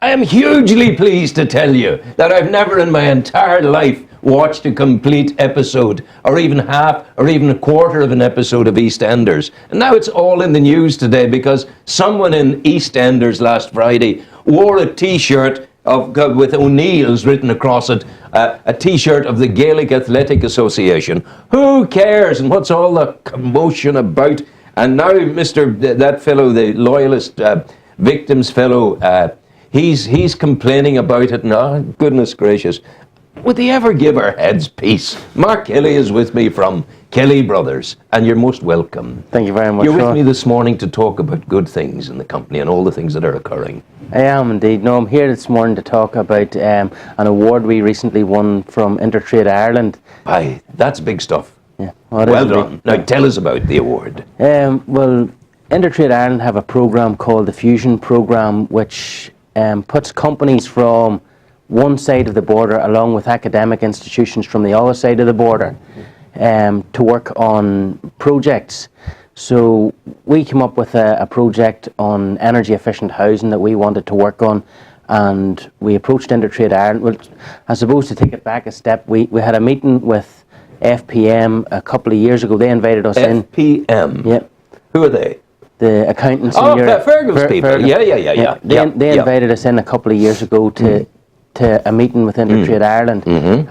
I am hugely pleased to tell you that I've never in my entire life watched a complete episode, or even half, or even a quarter of an episode of EastEnders. And now it's all in the news today because someone in EastEnders last Friday wore a T-shirt with O'Neill's written across it, a T-shirt of the Gaelic Athletic Association. Who cares? And what's all the commotion about? And now that fellow, the loyalist victims fellow, he's complaining about it. No, goodness gracious. Would they ever give our heads peace? Mark Kelly is with me from Kelly Brothers, and you're most welcome. Thank you very much. You're with me this morning to talk about good things in the company and all the things that are occurring. I am indeed. No, I'm here this morning to talk about an award we recently won from Intertrade Ireland. Aye, that's big stuff. Yeah, well done. Now tell us about the award. Well, Intertrade Ireland have a programme called the Fusion Programme, which puts companies from one side of the border along with academic institutions from the other side of the border to work on projects. So we came up with a project on energy efficient housing that we wanted to work on, and we approached Intertrade Ireland. Well, I suppose to take it back a step, we had a meeting with FPM a couple of years ago. They invited us in. FPM? Yeah. Who are they? The accountants in Europe. Fergus people. Fergus. Yeah. They invited us in a couple of years ago to a meeting with Intertrade Ireland,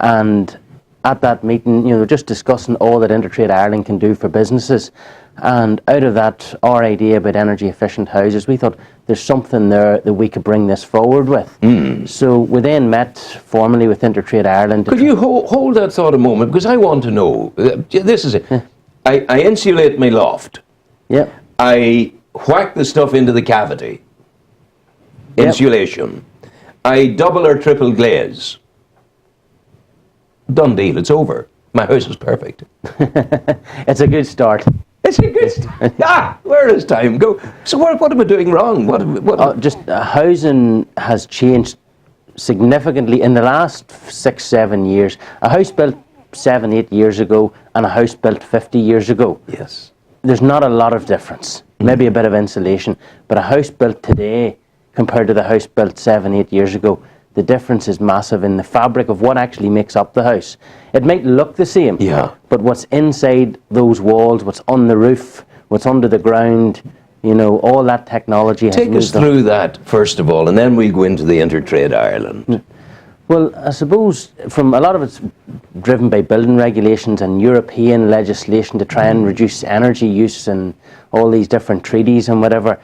and at that meeting, they're just discussing all that Intertrade Ireland can do for businesses. And out of that, our idea about energy efficient houses, we thought there's something there that we could bring this forward with. So we then met formally with Intertrade Ireland. Could you hold that thought a moment, because I want to know. This is it. I insulate my loft. Yep. I whack the stuff into the cavity. Insulation. I double or triple glaze. Done deal, it's over. My house is perfect. It's a good start. It's a good start. Where does time go? So what am I doing wrong? Housing has changed significantly in the last 6-7 years. A house built 7-8 years ago and a house built 50 years ago. Yes. There's not a lot of difference. Maybe a bit of insulation, but a house built today compared to the house built 7-8 years ago, the difference is massive in the fabric of what actually makes up the house. It might look the same, but what's inside those walls, what's on the roof, what's under the ground, all that technology has moved. Take us through that, first of all, and then we'll go into the Intertrade Ireland. Well, I suppose from a lot of it's driven by building regulations and European legislation to try and reduce energy use and all these different treaties and whatever.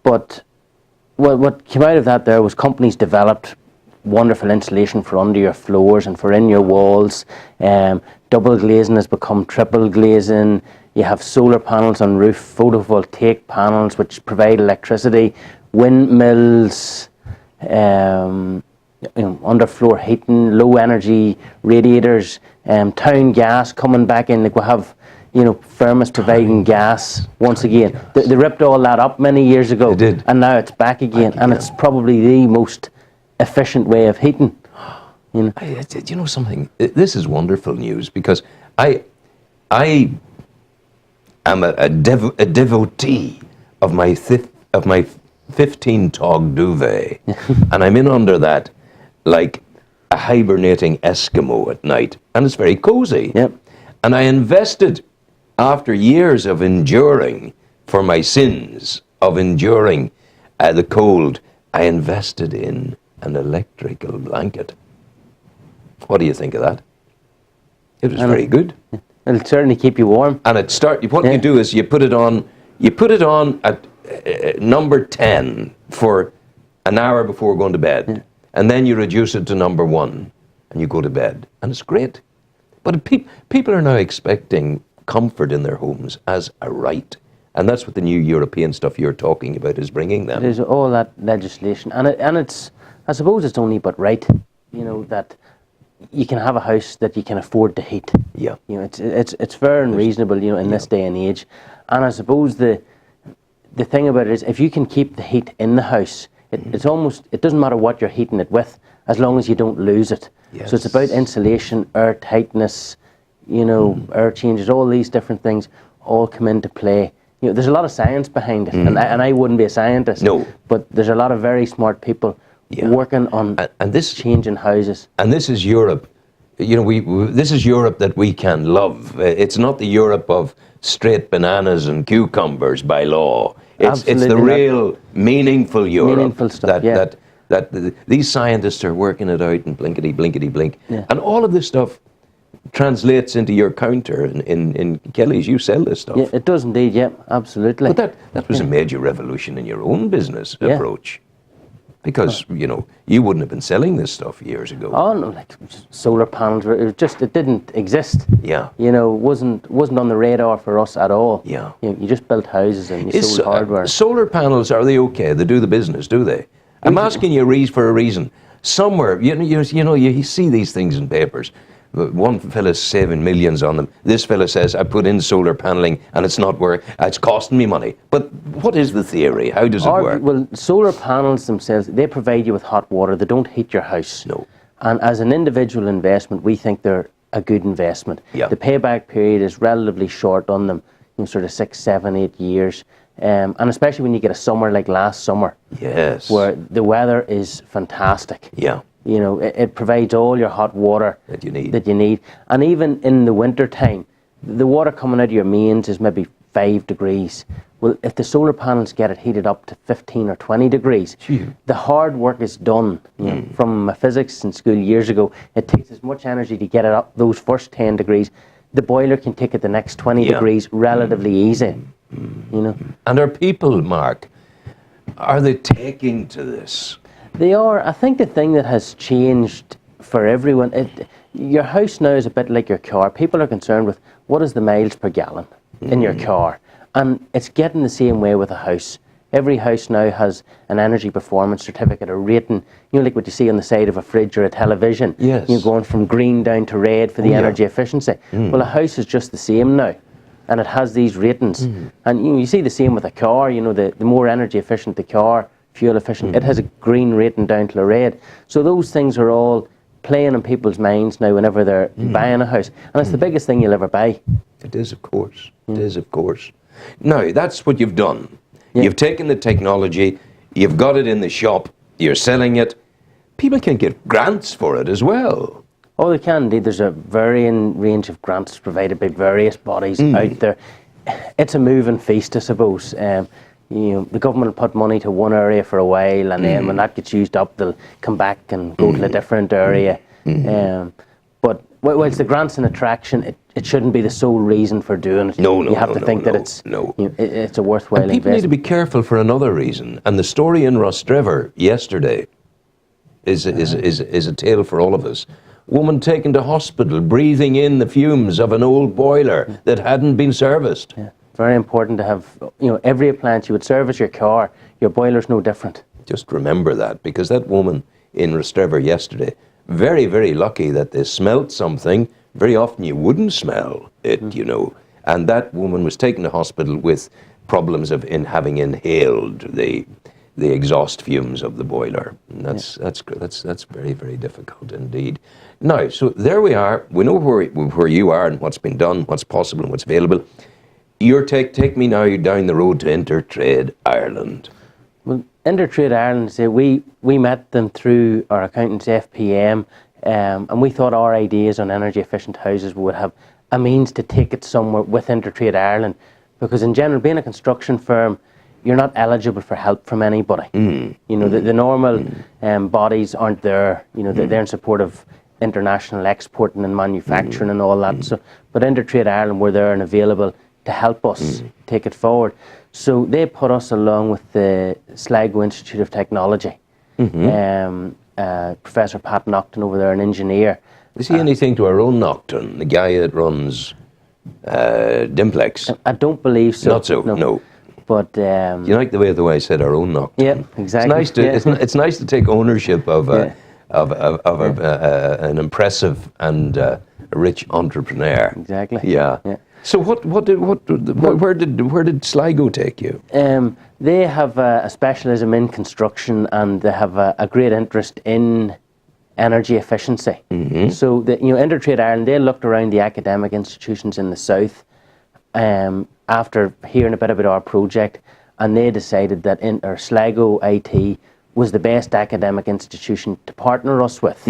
But what came out of that there was companies developed wonderful insulation for under your floors and for in your walls. Double glazing has become triple glazing. You have solar panels on roof, photovoltaic panels which provide electricity, windmills, underfloor heating, low energy radiators, town gas coming back in. Like we have Firmus providing gas once again. They ripped all that up many years ago. They did. And now it's back again. And it's probably the most efficient way of heating. You know something? This is wonderful news, because I am a devotee of my 15-tog duvet. And I'm in under that like a hibernating Eskimo at night. And it's very cozy. Yep. And I invested, after years of enduring for my sins, of enduring the cold, I invested in an electrical blanket. What do you think of that? It was very good. It'll certainly keep you warm. And what you do is you put it on at number 10 for an hour before going to bed. And then you reduce it to number 1 and you go to bed. And it's great. But people are now expecting comfort in their homes as a right. And that's what the new European stuff you're talking about is bringing them. There's all that legislation. And it's, I suppose it's only but right, that you can have a house that you can afford to heat. Yeah. It's fair and reasonable, in this day and age. And I suppose the thing about it is, if you can keep the heat in the house, it doesn't matter what you're heating it with, as long as you don't lose it. Yes. So it's about insulation, air tightness, air changes, all these different things all come into play, there's a lot of science behind it, and I wouldn't be a scientist. No. But there's a lot of very smart people working on changing houses. And this is Europe. This is Europe that we can love. It's not the Europe of straight bananas and cucumbers by law. It's the real meaningful Europe. Meaningful stuff, that these scientists are working it out and blinkety, blinkety, blink. Yeah. And all of this stuff translates into your counter in Kelly's. You sell this stuff. Yeah, it does indeed, yeah, absolutely. But that was a major revolution in your own business approach. Because, you wouldn't have been selling this stuff years ago. Oh, no, like solar panels, it didn't exist. Yeah. Wasn't on the radar for us at all. Yeah. You just built houses and you sold hardware. Solar panels, are they okay? They do the business, do they? I'm asking you for a reason. Somewhere, you see these things in papers. One fella's saving millions on them. This fella says, I put in solar paneling and it's not working. It's costing me money. But what is the theory? How does it work? Well, solar panels themselves, they provide you with hot water. They don't heat your house. No. And as an individual investment, we think they're a good investment. Yeah. The payback period is relatively short on them, sort of 6, 7, 8 years. And especially when you get a summer like last summer. Yes. Where the weather is fantastic. Yeah. It provides all your hot water that you need. And even in the winter time, the water coming out of your mains is maybe 5 degrees. Well, if the solar panels get it heated up to 15 or 20 degrees, the hard work is done. From my physics in school years ago, it takes as much energy to get it up those first 10 degrees. The boiler can take it the next 20 degrees relatively easy. And are people, Mark, are they taking to this? They are. I think the thing that has changed for everyone, your house now is a bit like your car. People are concerned with what is the miles per gallon in your car. And it's getting the same way with a house. Every house now has an energy performance certificate, a rating, like what you see on the side of a fridge or a television. Yes. Going from green down to red for the energy efficiency. Well, a house is just the same now. And it has these ratings. And you see the same with a car. The more energy efficient the car, fuel efficient, it has a green rating down to a red. So those things are all playing in people's minds now whenever they're buying a house. And it's the biggest thing you'll ever buy. It is, of course. It is, of course. Now, that's what you've done. Yeah. You've taken the technology, you've got it in the shop, you're selling it. People can get grants for it as well. Oh, they can indeed. There's a varying range of grants provided by various bodies out there. It's a moving feast, I suppose. The government will put money to one area for a while, and then when that gets used up, they'll come back and go to a different area. But whilst the grant's an attraction, it shouldn't be the sole reason for doing it. You have to think that it's a worthwhile investment. People need to be careful for another reason. And the story in Rostrevor yesterday is a tale for all of us. Woman taken to hospital, breathing in the fumes of an old boiler that hadn't been serviced. Yeah. Very important to have, every appliance you would service your car, your boiler's no different. Just remember that, because that woman in Rostrevor yesterday, very, very lucky that they smelt something. Very often you wouldn't smell it, And that woman was taken to hospital with problems of having inhaled the exhaust fumes of the boiler. And that's very, very difficult indeed. Now, so there we are. We know where you are and what's been done, what's possible and what's available. Take me now down the road to Intertrade Ireland. Well, Intertrade Ireland, we met them through our accountants FPM, and we thought our ideas on energy efficient houses would have a means to take it somewhere with Intertrade Ireland, because in general, being a construction firm, you're not eligible for help from anybody. The normal bodies aren't there. They're in support of international exporting and manufacturing and all that. So, but Intertrade Ireland were there and available to help us take it forward. So they put us along with the Sligo Institute of Technology. Professor Pat Nocton over there, an engineer. Is he anything to our own Nocton, the guy that runs Dimplex? I don't believe so. Not so, no. But you like the way I said our own Nocton? Yeah, exactly. It's nice to take ownership of an impressive and rich entrepreneur. Exactly. Yeah. So where did Sligo take you? They have a specialism in construction, and they have a great interest in energy efficiency. So Intertrade Ireland, they looked around the academic institutions in the south, after hearing a bit about our project, and they decided that Sligo IT was the best academic institution to partner us with.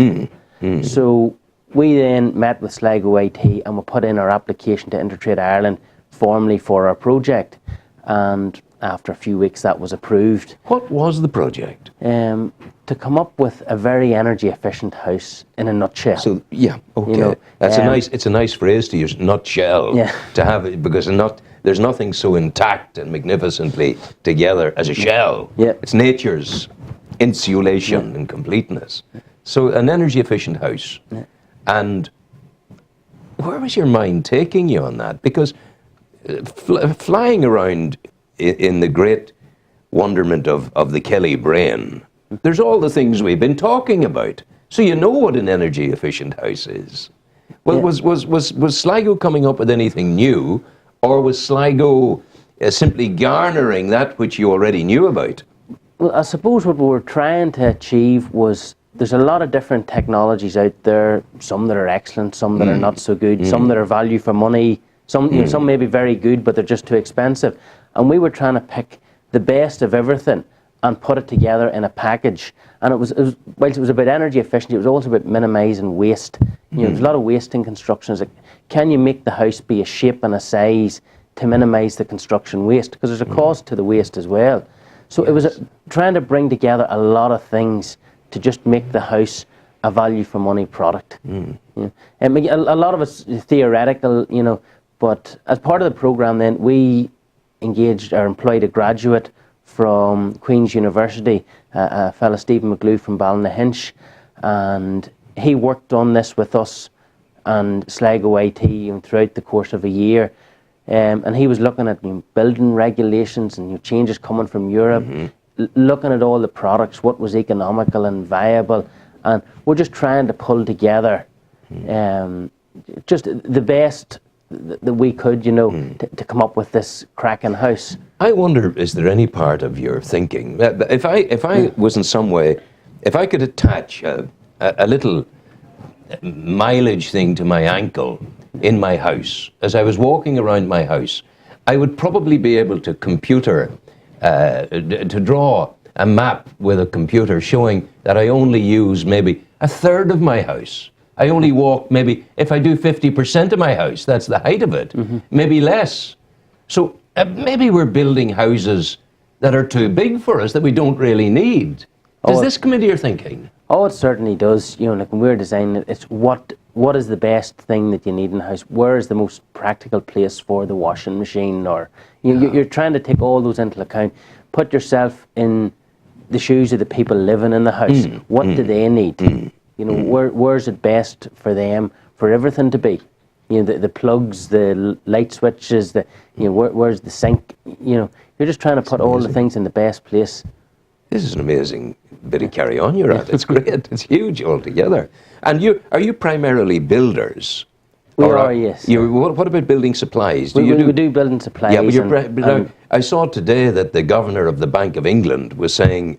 So we then met with Sligo IT and we put in our application to Intertrade Ireland formally for our project, and after a few weeks that was approved. What was the project? To come up with a very energy efficient house in a nutshell. So yeah, okay, You know, that's it's a nice phrase to use, nutshell. Yeah. To have it, because there's nothing so intact and magnificently together as a shell. Yeah. It's nature's insulation and completeness. So an energy efficient house. Yeah. And where was your mind taking you on that? Because flying around in the great wonderment of the Kelly brain, there's all the things we've been talking about. So you know what an energy efficient house is. Well, was Sligo coming up with anything new, or was Sligo simply garnering that which you already knew about? Well, I suppose what we were trying to achieve was, there's a lot of different technologies out there, some that are excellent, some that are not so good, some that are value for money, some some may be very good, but they're just too expensive. And we were trying to pick the best of everything and put it together in a package. And whilst it was about energy efficiency, it was also about minimising waste. There's a lot of waste in construction. Like, can you make the house be a shape and a size to minimise the construction waste? Because there's a cost to the waste as well. So it was trying to bring together a lot of things to just make the house a value for money product. A lot of it's theoretical, but as part of the programme then, we engaged or employed a graduate from Queen's University, a fellow Stephen McGlue from Ballynahinch, and he worked on this with us and Sligo IT throughout the course of a year. And he was looking at building regulations and changes coming from Europe, looking at all the products, what was economical and viable, and we're just trying to pull together just the best that we could, to come up with this cracking house. I wonder, is there any part of your thinking, if I was in some way, if I could attach a little mileage thing to my ankle in my house, as I was walking around my house, I would probably be able to to draw a map with a computer showing that I only use maybe a third of my house. I only walk maybe, if I do 50% of my house, that's the height of it, maybe less. So maybe we're building houses that are too big for us, that we don't really need. Does this come into your thinking? Oh, it certainly does. Like when we're designing it, it's what is the best thing that you need in a house? Where is the most practical place for the washing machine? Or you're trying to take all those into account. Put yourself in the shoes of the people living in the house. What do they need? Where's it best for them, for everything to be? The plugs, the light switches, where's the sink? You're just trying to put all the things in the best place. This is an amazing bit of carry on you're at. It's great. It's huge altogether. And are you primarily builders? We are, yes. What about building supplies? We do building supplies. Yeah, but I saw today that the governor of the Bank of England was saying,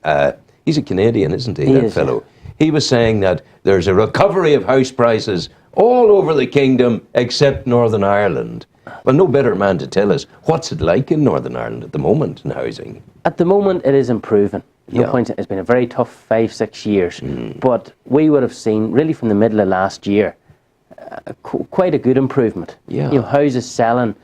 he's a Canadian, isn't he, that fellow? Yeah. He was saying that there's a recovery of house prices all over the kingdom except Northern Ireland. Well, no better man to tell us. What's it like in Northern Ireland at the moment in housing? At the moment, it is improving. No point. It's been a very tough 5-6 years. But we would have seen, really from the middle of last year, quite a good improvement. Yeah. Houses selling,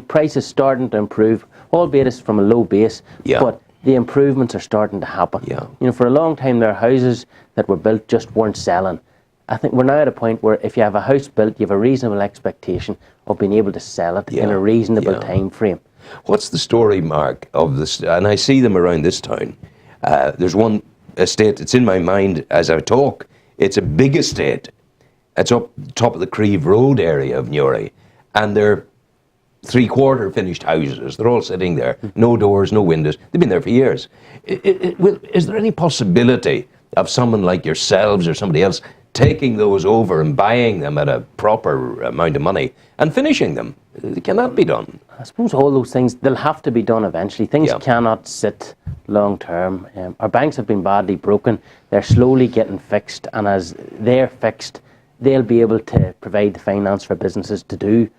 prices starting to improve, albeit it's from a low base. Yeah. But the improvements are starting to happen. Yeah. For a long time, there are houses that were built just weren't selling. I think we're now at a point where if you have a house built, you have a reasonable expectation of being able to sell it in a reasonable time frame. What's the story, Mark, of this? And I see them around this town. There's one estate that's in my mind as I talk. It's a big estate. It's up top of the Creve Road area of Newry. And they're 3/4 finished houses. They're all sitting there. No doors, no windows. They've been there for years. Is there any possibility of someone like yourselves or somebody else taking those over and buying them at a proper amount of money and finishing them? Can that be done? I suppose all those things, they'll have to be done eventually. Things cannot sit long term. Our banks have been badly broken. They're slowly getting fixed, and as they're fixed, they'll be able to provide the finance for businesses to do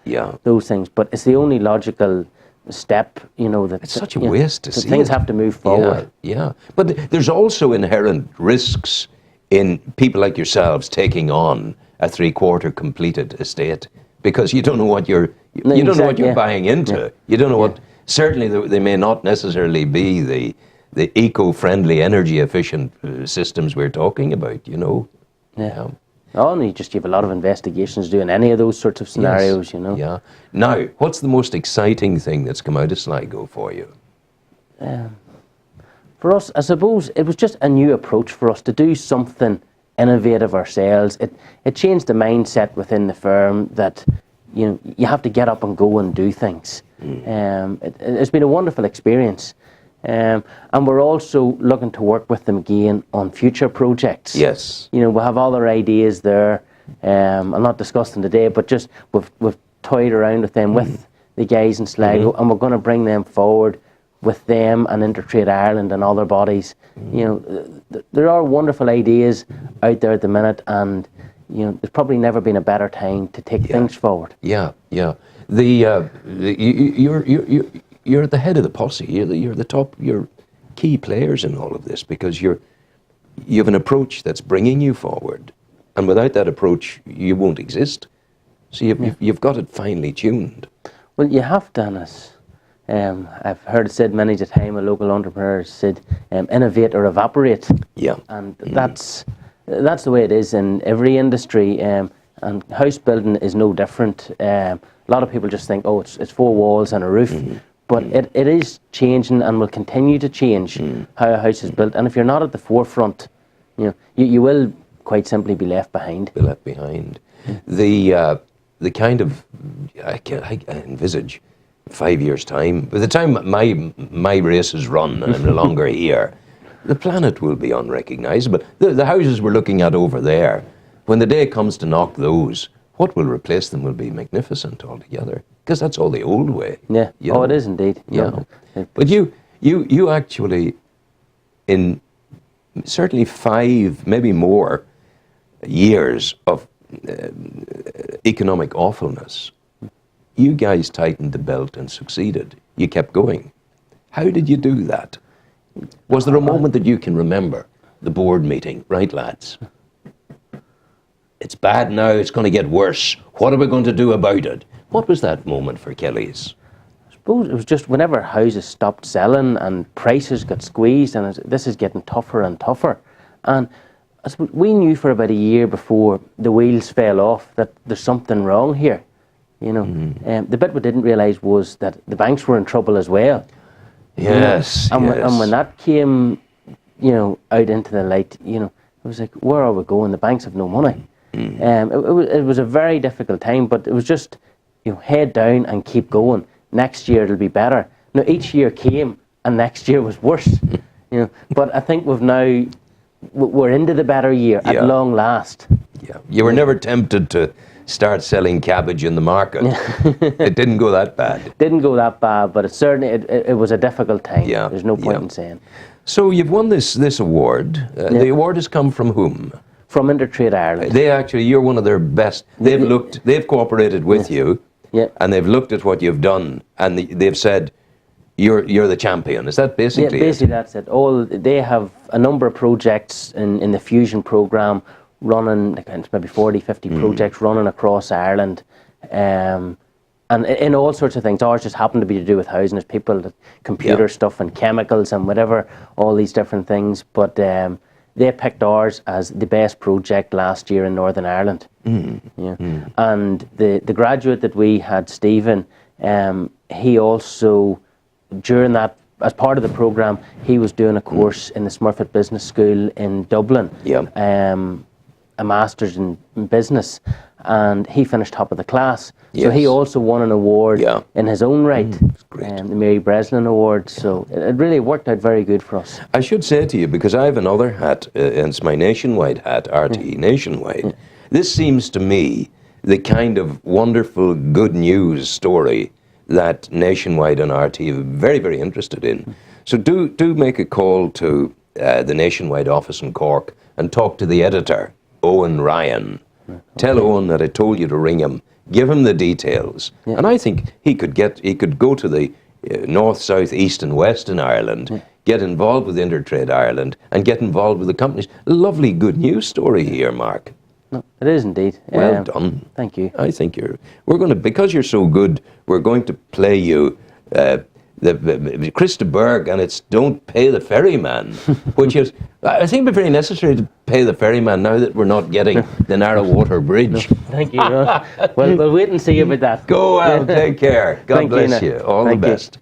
those things. But it's the only logical step, that it's such a waste to see things have to move forward. Yeah. But there's also inherent risks in people like yourselves taking on a 3/4 completed estate, because you don't know what you're don't know what you're buying into. You don't know what. Certainly, they may not necessarily be the eco-friendly, energy-efficient systems we're talking about. Yeah. Oh, and you have a lot of investigations doing any of those sorts of scenarios. Yes. Yeah. Now, what's the most exciting thing that's come out of Sligo for you? For us, I suppose it was just a new approach for us to do something innovative ourselves. It changed the mindset within the firm that you have to get up and go and do things. It's been a wonderful experience. And we're also looking to work with them again on future projects. Yes. We have other ideas there. I'll not discuss them today, but just we've toyed around with them with the guys in Sligo, and we're going to bring them forward with them and Intertrade Ireland and other bodies. There are wonderful ideas out there at the minute, and there's probably never been a better time to take things forward. Yeah. You're at the head of the posse. You're the top. You're key players in all of this, because you have an approach that's bringing you forward, and without that approach, you won't exist. So you've got it finely tuned. Well, you have done it. I've heard it said many a time. A local entrepreneur said, "Innovate or evaporate." Yeah, and that's the way it is in every industry. And house building is no different. A lot of people just think, "Oh, it's 4 walls and a roof." But it is changing and will continue to change how a house is built. And if you're not at the forefront, you will quite simply be left behind. The kind of I envisage 5 years' time. By the time my race is run and I'm no longer here, the planet will be unrecognisable. The houses we're looking at over there, when the day comes to knock those, what will replace them will be magnificent altogether, because that's all the old way. Yeah. It is indeed. Yeah. But you actually, in certainly 5, maybe more years of economic awfulness, you guys tightened the belt and succeeded. You kept going. How did you do that? Was there a moment that you can remember, the board meeting, right, lads? It's bad now, it's going to get worse. What are we going to do about it? What was that moment for Kelly's? I suppose it was just whenever houses stopped selling and prices got squeezed, and this is getting tougher and tougher. And I suppose we knew for about a year before the wheels fell off that there's something wrong here. The bit we didn't realise was that the banks were in trouble as well. Yes. And when that came, out into the light, it was like, where are we going? The banks have no money. It was a very difficult time, but it was just, head down and keep going. Next year it'll be better. Now each year came, and next year was worse. But I think we're into the better year at long last. Yeah, you were never tempted to start selling cabbage in the market. It didn't go that bad. Didn't go that bad, but it was a difficult time. Yeah. There's no point in saying. So you've won this award. The award has come from whom? From Intertrade Ireland. You're one of their best. They've cooperated with you, and they've looked at what you've done, and they've said, you're the champion. Is that basically basically that's it. They have a number of projects in the Fusion programme running, maybe 40, 50 projects running across Ireland, and in all sorts of things. Ours just happened to be to do with housing. There's people, computer stuff and chemicals and whatever, all these different things. But they picked ours as the best project last year in Northern Ireland. And the graduate that we had, Stephen, he also, during that, as part of the programme, he was doing a course in the Smurfit Business School in Dublin, a master's in business, and he finished top of the class. So he also won an award in his own right, the Mary Breslin Award. So it really worked out very good for us. I should say to you, because I have another hat, and it's my nationwide hat, RTE Nationwide. This seems to me the kind of wonderful good news story that Nationwide and RTE are very, very interested in. So do make a call to the Nationwide office in Cork and talk to the editor, Owen Ryan, Tell Owen that I told you to ring him. Give him the details. Yeah. And I think he could go to the north, south, east and west in Ireland, get involved with Intertrade Ireland and get involved with the companies. A lovely good news story here, Mark. No, it is indeed. Well done. Thank you. I think because you're so good, we're going to play you the Chris de Burgh, and it's Don't Pay the Ferryman, which is, I think, it'd be very necessary to pay the ferryman now that we're not getting the narrow water bridge. Thank you. Well, we'll wait and see about that. Go well, take care. God Thank you, bless Nick. you. All the Thank you. best.